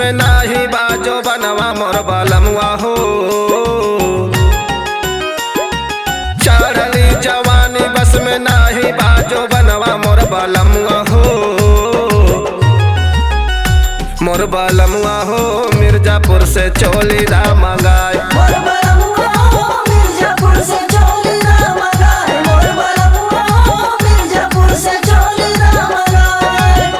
में नाही बाजो बनवा मोर बलमुआ हो। चढ़ली जवानी बस में नाही बाजो बनवा मोर बलमुआ हो। मोर बलमुआ हो मिर्जापुर से चोली दा मंगाए। मोर बलमुआ हो मिर्जापुर से चोली दा मंगाए। मोर बलमुआ हो मिर्जापुर से चोली दा मंगाए।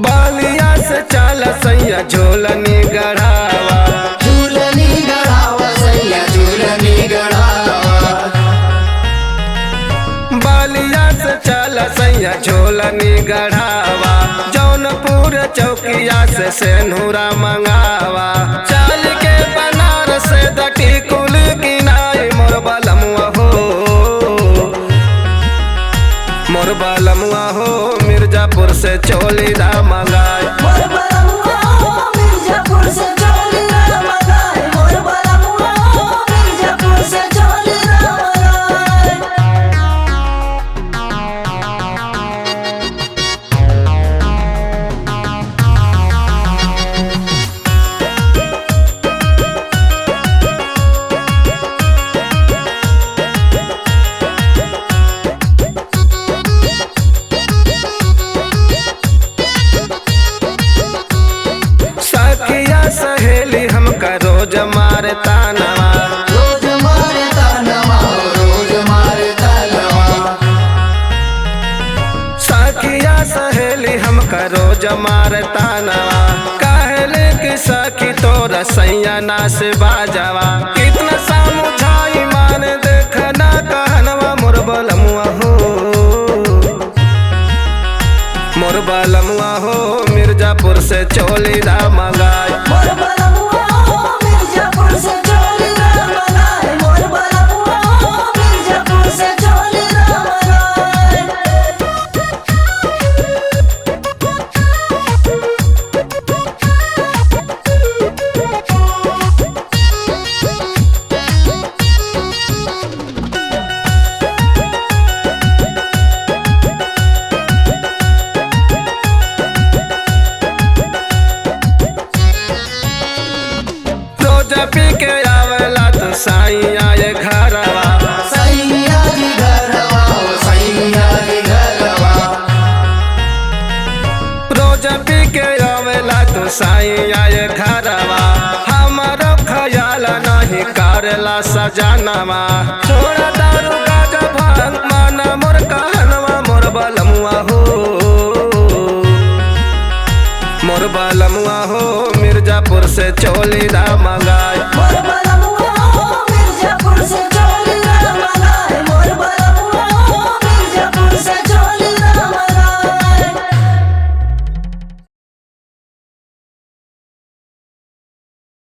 बालिया से चाल सैया झोलनी गढ़ावा। झूलनी गढ़ावा सैया झूलनी गढ़ावा। बालिया से चाल सैया झोलनी गढ़ावा। जौनपुर चौकिया से सेनुरा मंगावा। चाल के बनारस से दटी कुल किनाए मोर बलमुआ हो। मोर बलमुआ हो मिर्जापुर से चोली दा मंगाए। मोर बलमुआ हो मिर्जापुर से चोली दा मंगाए। मोर बलमुआ हो मिर्जापुर से चोली दा मंगाए। सखिया सहेली हमका रोज मारे तानवा। रोज मारे तानवा रोज मारे तानवा। सखिया सहेली हमका रोज मारे तानवा। कहले कि सखी तोरा सैया ना से बाजवा। कितना समझाई मान देखना कहनवा मोर बलमुआ हो। मोर बलमुआ हो मिर्जापुर से चोली दा मंगाए। मोर बलमुआ हो मिर्जापुर से चोली दा मंगाए। मोर बलमुआ हो मिर्जापुर से चोली दा मंगाए। रोज पी के आवेला तो साईं आए घरवा। सैया जी घरवा हो सैया जी घरवा। रोज पी के आवेला तो साईं आए घरवा। हमारो ख्याल नहीं करेला सजनवा। छोड़ा दारू गाजा भांग माना मोर कहनवा मोर बलमुआ हो। मोर बलमुआ हो मिर्जापुर से चोली दा मंगाए।